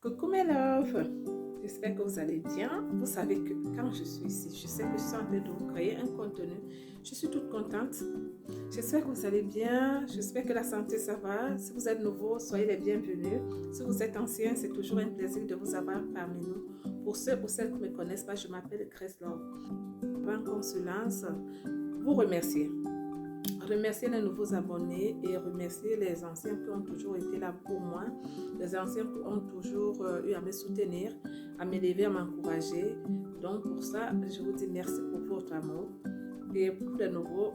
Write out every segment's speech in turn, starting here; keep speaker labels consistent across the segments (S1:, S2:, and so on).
S1: Coucou mes loves, j'espère que vous allez bien. Vous savez que quand je suis ici, je sais que je suis en train de vous créer un contenu. Je suis toute contente. J'espère que vous allez bien. J'espère que la santé, ça va. Si vous êtes nouveau, soyez les bienvenus. Si vous êtes ancien, c'est toujours un plaisir de vous avoir parmi nous. Pour ceux ou celles qui ne me connaissent pas, je m'appelle Grace Love. Avant qu'on se lance, vous remercier. Remercier les nouveaux abonnés et remercier les anciens qui ont toujours été là pour moi, les anciens qui ont toujours eu à me soutenir, à m'élever, à m'encourager. Donc pour ça, je vous dis merci pour votre amour. Et pour les nouveaux,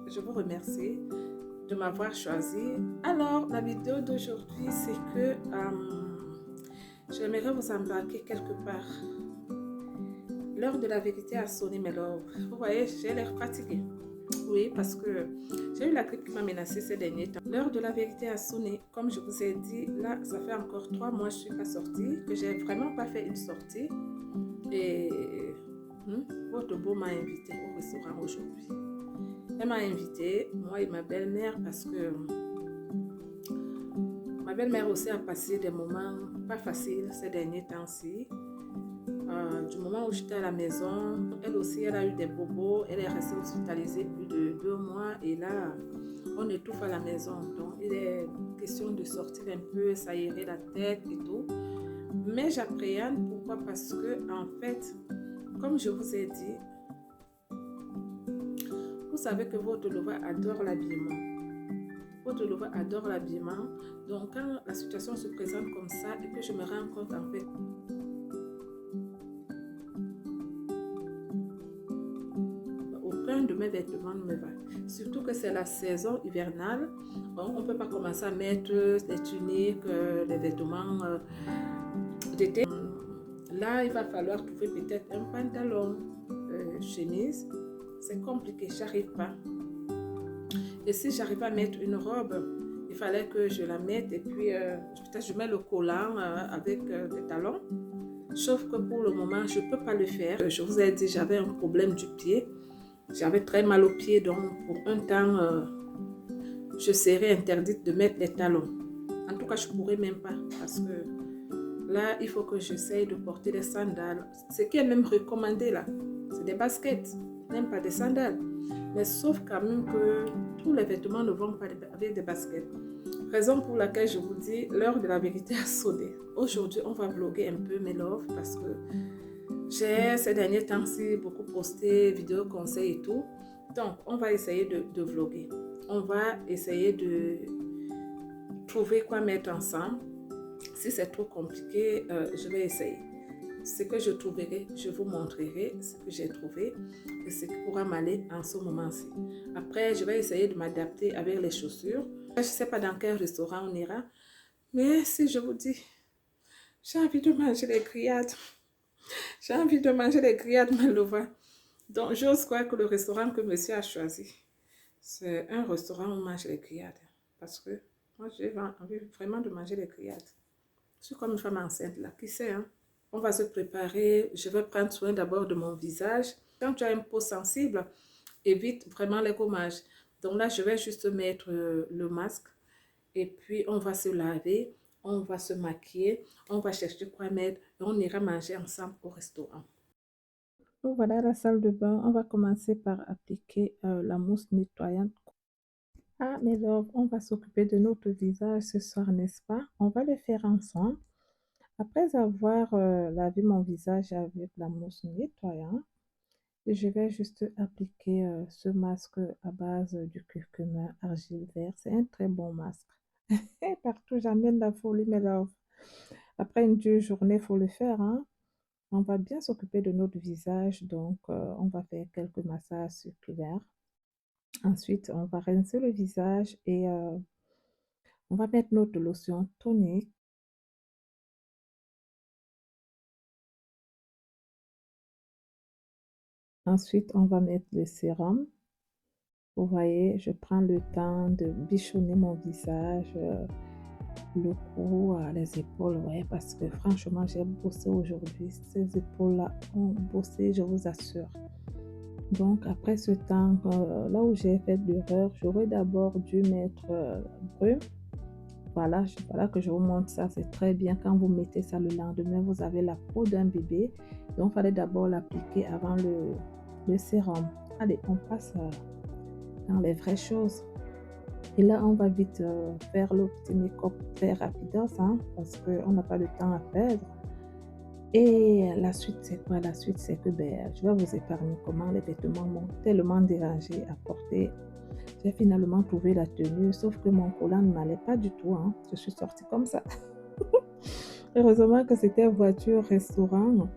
S1: je vous remercie de m'avoir choisi. Alors, la vidéo d'aujourd'hui, c'est que j'aimerais vous embarquer quelque part. L'heure de la vérité a sonné, mes loves. Vous voyez, j'ai l'air fatiguée. Oui, parce que j'ai eu la grippe qui m'a menacée ces derniers temps. L'heure de la vérité a sonné. Comme je vous ai dit, là, ça fait encore 3 mois que je ne suis pas sortie, que j'ai vraiment pas fait une sortie. Et votre beau m'a invité au restaurant aujourd'hui. Elle m'a invité, moi et ma belle-mère, parce que ma belle-mère aussi a passé des moments pas faciles ces derniers temps-ci. Du moment où j'étais à la maison, elle aussi, elle a eu des bobos, elle est restée hospitalisée plus de 2 mois et là, on étouffe à la maison. Donc, il est question de sortir un peu, s'aérer la tête et tout. Mais j'appréhende, pourquoi? Parce que, en fait, comme je vous ai dit, vous savez que votre Lova adore l'habillement. Votre Lova adore l'habillement. Donc, quand la situation se présente comme ça et que je me rends compte, en fait, aucun de mes vêtements ne me va. Surtout que c'est la saison hivernale. Bon, on ne peut pas commencer à mettre les tuniques, les vêtements d'été. Là, il va falloir trouver peut-être un pantalon, chemise. C'est compliqué, j'arrive pas. Et si j'arrive à mettre une robe, il fallait que je la mette et puis peut-être je mets le collant avec des talons. Sauf que pour le moment, je ne peux pas le faire. Je vous ai dit, j'avais un problème du pied. J'avais très mal au pied, donc pour un temps, je serais interdite de mettre les talons. En tout cas, je ne pourrais même pas parce que là, il faut que j'essaye de porter des sandales. Ce qui est même recommandé là, c'est des baskets, même pas des sandales. Mais sauf quand même que tous les vêtements ne vont pas avec des baskets. Raison pour laquelle je vous dis, l'heure de la vérité a sonné. Aujourd'hui, on va vlogger un peu mes loves parce que j'ai ces derniers temps-ci beaucoup posté, vidéos, conseils et tout. Donc, on va essayer de vlogger. On va essayer de trouver quoi mettre ensemble. Si c'est trop compliqué, je vais essayer. Ce que je trouverai, je vous montrerai ce que j'ai trouvé et ce qui pourra m'aller en ce moment-ci. Après, je vais essayer de m'adapter avec les chaussures. Je ne sais pas dans quel restaurant on ira, mais si je vous dis, j'ai envie de manger les grillades. J'ai envie de manger les grillades Malova. Donc, j'ose croire que le restaurant que monsieur a choisi, c'est un restaurant où on mange les grillades. Parce que moi, j'ai envie vraiment de manger les grillades. Je suis comme une femme enceinte là, qui sait, hein? On va se préparer. Je vais prendre soin d'abord de mon visage. Quand tu as une peau sensible, évite vraiment les gommages. Donc là, je vais juste mettre le masque. Et puis, on va se laver, on va se maquiller, on va chercher quoi mettre et on ira manger ensemble au restaurant. Donc voilà la salle de bain. On va commencer par appliquer la mousse nettoyante. Ah, mais alors, on va s'occuper de notre visage ce soir, n'est-ce pas? On va le faire ensemble. Après avoir lavé mon visage avec la mousse nettoyante, je vais juste appliquer ce masque à base du curcuma argile vert. C'est un très bon masque. Et partout, j'amène la folie, mes loves. Après une dure journée, il faut le faire, hein. On va bien s'occuper de notre visage, donc on va faire quelques massages circulaires. Ensuite, on va rincer le visage et on va mettre notre lotion tonique. Ensuite, on va mettre le sérum. Vous voyez, je prends le temps de bichonner mon visage, le cou, les épaules, ouais, parce que franchement, j'ai bossé aujourd'hui. Ces épaules-là ont bossé, je vous assure. Donc, après ce temps, là où j'ai fait l'erreur, j'aurais d'abord dû mettre brume Voilà que je vous montre ça, c'est très bien. Quand vous mettez ça le lendemain, vous avez la peau d'un bébé. Donc, il fallait d'abord l'appliquer avant le sérum. Allez, on passe dans les vraies choses. Et là, on va vite faire le petit make-up très rapidos, hein, parce qu'on n'a pas de temps à perdre. Et la suite, c'est quoi? La suite, c'est que je vais vous épargner comment les vêtements m'ont tellement dérangé à porter. J'ai finalement trouvé la tenue, sauf que mon collant ne m'allait pas du tout, hein. Je suis sortie comme ça. Heureusement que c'était voiture, restaurant.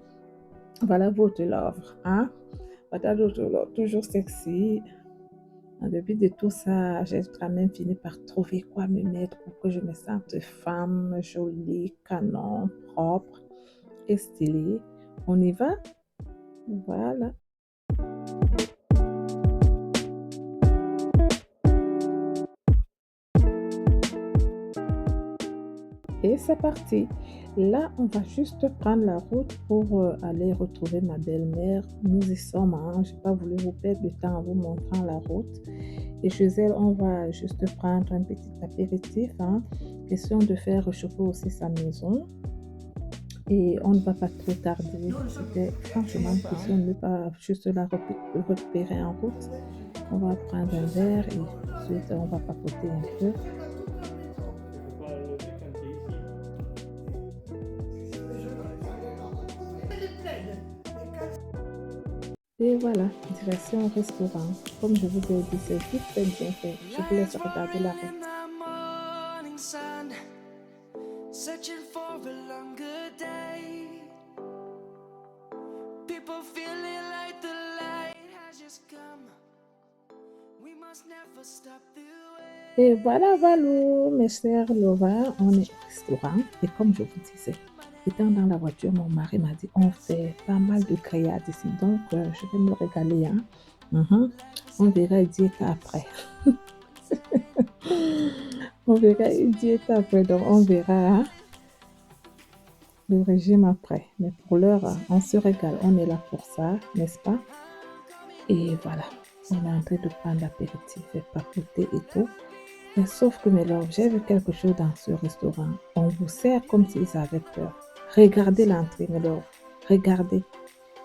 S1: Voilà votre love, hein? Voilà votre love, toujours sexy. En dépit de tout ça, j'ai quand même fini par trouver quoi me mettre pour que je me sente femme, jolie, canon, propre et stylée. On y va? Voilà. Et c'est parti. Là, on va juste prendre la route pour aller retrouver ma belle-mère. Nous y sommes, hein. Je n'ai pas voulu vous perdre le temps en vous montrant la route. Et chez elle, on va juste prendre un petit apéritif, hein. Question de faire réchauffer aussi sa maison. Et on ne va pas trop tarder. C'était franchement une question de ne pas juste la récupérer en route. On va prendre un verre et ensuite on va papoter un peu. Et voilà, direction au restaurant. Comme je vous ai dit, c'est vite fait, bien fait. Je vous laisse regarder la route.
S2: Searching for a longer day. People feeling like the light has just come. We must never stop the way.
S1: Et voilà, mes chers lovers, on est au restaurant. Et comme je vous disais, étant dans la voiture, mon mari m'a dit, on fait pas mal de grillades ici. Donc, je vais me régaler, hein. On verra une diète après. On verra une diète après. Donc, on verra, hein, le régime après. Mais pour l'heure, on se régale. On est là pour ça, n'est-ce pas? Et voilà, on est en train de prendre l'apéritif et papoter et tout. Mais sauf que, mes love, j'ai vu quelque chose dans ce restaurant. On vous sert comme s'ils avaient peur. Regardez l'entrée, mes love. Regardez.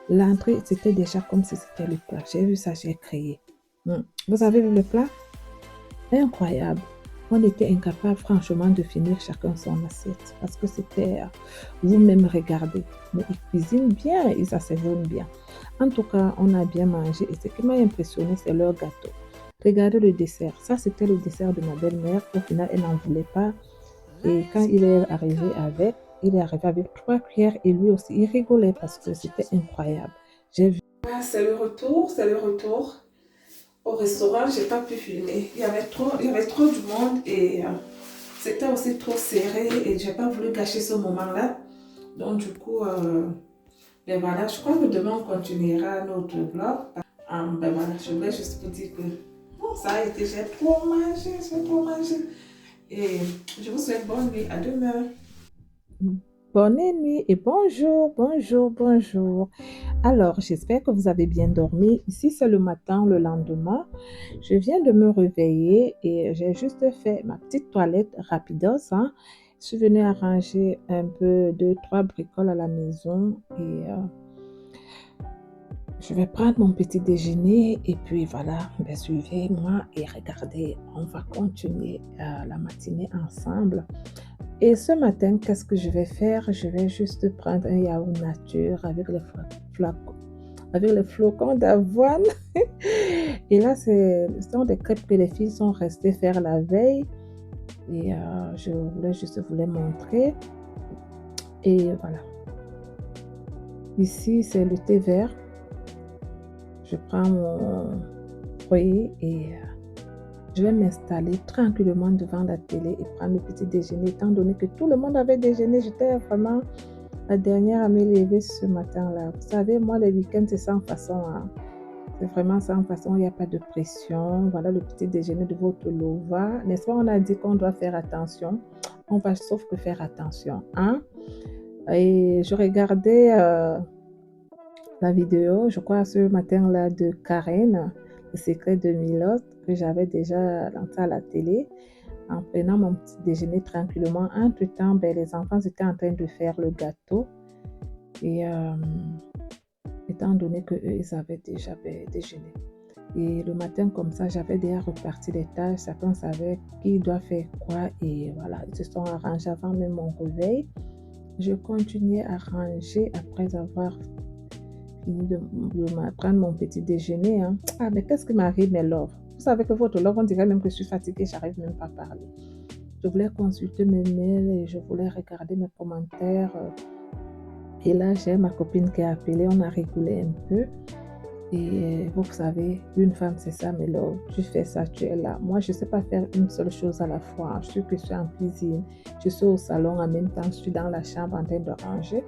S1: L'entrée, c'était déjà comme si c'était le plat. J'ai vu ça, j'ai crié. Vous avez vu le plat? Incroyable. On était incapable, franchement, de finir chacun son assiette. Parce que c'était vous-même regardez. Mais ils cuisinent bien, ils assaisonnent bien. En tout cas, on a bien mangé. Et ce qui m'a impressionné, c'est leur gâteau. Regardez le dessert. Ça, c'était le dessert de ma belle-mère. Au final, elle n'en voulait pas. Et quand il est arrivé avec 3 cuillères et lui aussi, il rigolait parce que c'était incroyable. J'ai vu. Ah, c'est le retour, c'est le retour. Au restaurant, j'ai pas pu filmer. Il y avait trop du monde et c'était aussi trop serré et j'ai pas voulu gâcher ce moment-là. Donc du coup, ben voilà, je crois que demain on continuera notre vlog. Ben voilà, je voulais juste vous dire que ça a été, j'ai trop mangé. Et je vous souhaite bonne nuit, à demain. Bonne nuit et bonjour. Alors, j'espère que vous avez bien dormi. Ici, c'est le matin, le lendemain. Je viens de me réveiller et j'ai juste fait ma petite toilette rapidos, hein. Je suis venue arranger un peu 2, 3 bricoles à la maison et je vais prendre mon petit déjeuner et puis voilà, suivez-moi et regardez, on va continuer la matinée ensemble. Et ce matin, qu'est-ce que je vais faire? Je vais juste prendre un yaourt nature avec les flocons d'avoine. Et là, ce sont des crêpes que les filles sont restées faire la veille. Et je voulais juste vous les montrer. Et voilà. Ici, c'est le thé vert. Je prends mon foyer et je vais m'installer tranquillement devant la télé et prendre le petit déjeuner. Étant donné que tout le monde avait déjeuné, j'étais vraiment la dernière à me lever ce matin-là. Vous savez, moi, les week-ends, c'est sans façon, hein. C'est vraiment sans façon, il n'y a pas de pression. Voilà le petit déjeuner de votre lova. N'est-ce pas, on a dit qu'on doit faire attention. On va sauf que faire attention, hein. Et je regardais la vidéo, je crois, ce matin-là de Karen, le secret de Milote, que j'avais déjà lancé à la télé. en prenant mon petit déjeuner tranquillement. Entre-temps, les enfants étaient en train de faire le gâteau. Et étant donné qu'eux, ils avaient déjà déjeuné. Et le matin, comme ça, j'avais déjà reparti les tâches. Chacun savait qui doit faire quoi. Et voilà, ils se sont arrangés avant même mon réveil. Je continuais à ranger après avoir fini de prendre mon petit déjeuner. Hein. Ah, mais qu'est-ce qui m'arrive, mes loves? Vous savez que votre love, on dirait même que je suis fatiguée, j'arrive même pas à parler. Je voulais consulter mes mails et je voulais regarder mes commentaires. Et là, j'ai ma copine qui a appelé, on a rigolé un peu. Et vous savez, une femme, c'est ça, mais là, tu fais ça, tu es là. Moi, je ne sais pas faire une seule chose à la fois. Je suis en cuisine, je suis au salon en même temps, je suis dans la chambre en train de ranger.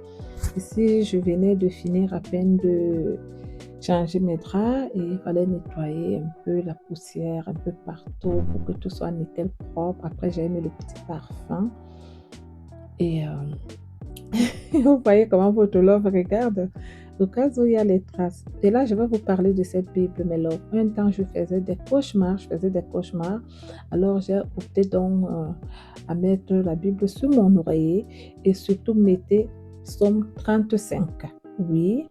S1: Ici, je venais de finir à peine de changer mes draps et il fallait nettoyer un peu la poussière, un peu partout pour que tout soit nickel propre. Après, j'ai mis le petit parfum. Et vous voyez comment votre love regarde au cas où il y a les traces. Et là, je vais vous parler de cette Bible, mes loves. Un temps, je faisais des cauchemars. Alors, j'ai opté donc à mettre la Bible sur mon oreiller et surtout mettez Psaume 35. Oui.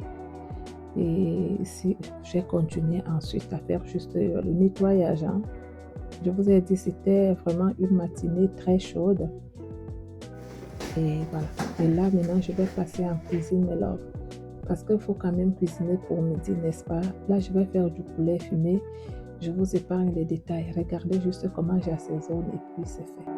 S1: Et ici, j'ai continué ensuite à faire juste le nettoyage. Hein. Je vous ai dit, c'était vraiment une matinée très chaude. Et voilà. Et là, maintenant, je vais passer en cuisine, mes loves. Parce qu'il faut quand même cuisiner pour midi, n'est-ce pas? Là, je vais faire du poulet fumé. Je vous épargne les détails. Regardez juste comment j'assaisonne et puis c'est fait.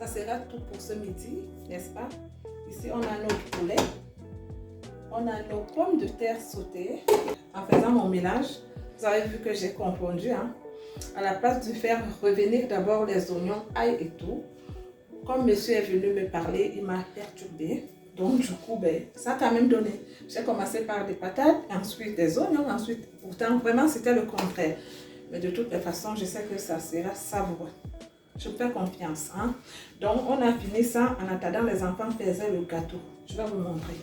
S1: Sera tout pour ce midi, n'est-ce pas? Ici, on a notre poulet. On a nos pommes de terre sautées. En faisant mon mélange, vous avez vu que j'ai confondu. Hein? À la place de faire revenir d'abord les oignons, ail et tout, comme monsieur est venu me parler, il m'a perturbé. Donc, du coup, ça a quand même donné. J'ai commencé par des patates, ensuite des oignons, ensuite, pourtant, vraiment, c'était le contraire. Mais de toutes les façons, je sais que ça sera savoureux. Je me fais confiance. Hein? Donc, on a fini ça. En attendant, les enfants faisaient le gâteau. Je vais vous montrer.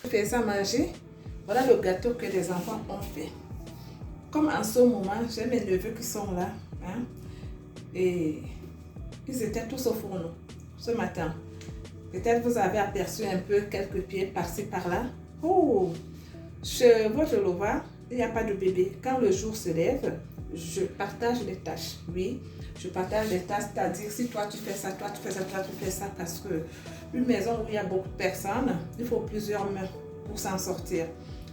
S1: Je faisais à manger. Voilà le gâteau que les enfants ont fait. Comme en ce moment, j'ai mes neveux qui sont là. Hein? Et ils étaient tous au fourneau ce matin. Peut-être vous avez aperçu un peu quelques pieds par-ci, par-là. Oh! Chez votre lova, il n'y a pas de bébé. Quand le jour se lève, je partage les tâches. Oui, je partage les tâches, c'est-à-dire si toi tu fais ça, toi tu fais ça, toi tu fais ça, parce que une maison où il y a beaucoup de personnes, il faut plusieurs mains pour s'en sortir.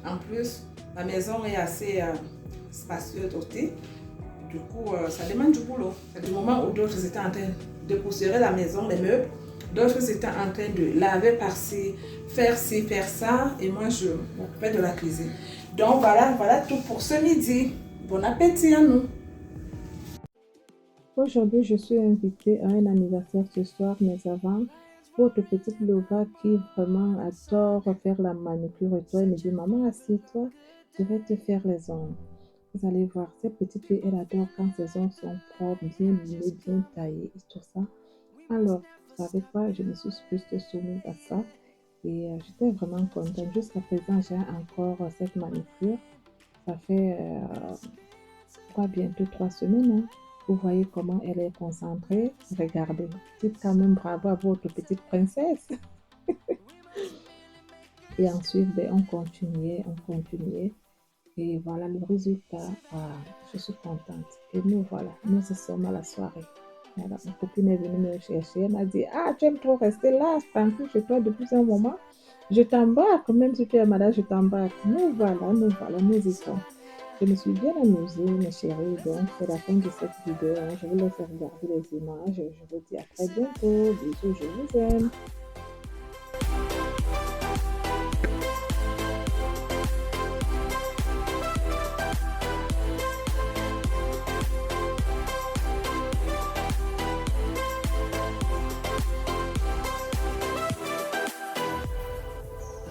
S1: En plus, la maison est assez spacieuse, dotée. Du coup, ça demande du boulot. Du moment où d'autres étaient en train de poussiérer la maison, les meubles, D'autres étaient en train de laver par-ci, faire ci, faire ça. Et moi, je m'occupais de la cuisine. Donc voilà tout pour ce midi. Bon appétit à nous.
S3: Aujourd'hui, je suis invitée à un anniversaire ce soir, mais avant, votre petite Lova qui vraiment adore faire la manucure et tout, elle me dit, maman, assieds-toi, je vais te faire les ongles. Vous allez voir, cette petite fille, elle adore quand ses ongles sont propres, bien limés, bien taillés et tout ça. Alors, vous savez quoi, je me suis plus soumise à ça et j'étais vraiment contente. Jusqu'à présent, j'ai encore cette manucure. Ça fait bientôt 3 semaines. Hein. Vous voyez comment elle est concentrée. Regardez, dites quand même bravo à votre petite princesse. Et ensuite, ben, on continuait. Et voilà le résultat. Ah, je suis contente. Et nous, voilà, nous sommes à la soirée. Voilà, ma copine est venue me chercher. Elle m'a dit, ah, tu aimes trop rester là, tranquille chez toi depuis un moment. Je t'embarque, même si tu es malade, je t'embarque. Nous y sommes. Je me suis bien amusée, mes chéris. Donc, c'est la fin de cette vidéo. Je vous laisse regarder les images. Je vous dis à très bientôt. Bisous, je vous aime.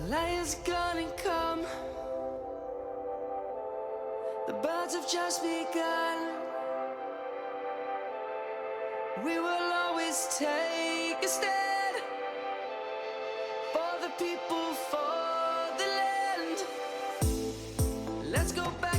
S2: Lion's gonna come. The birds have just begun. We will always take a stand for the people, for the land. Let's go back.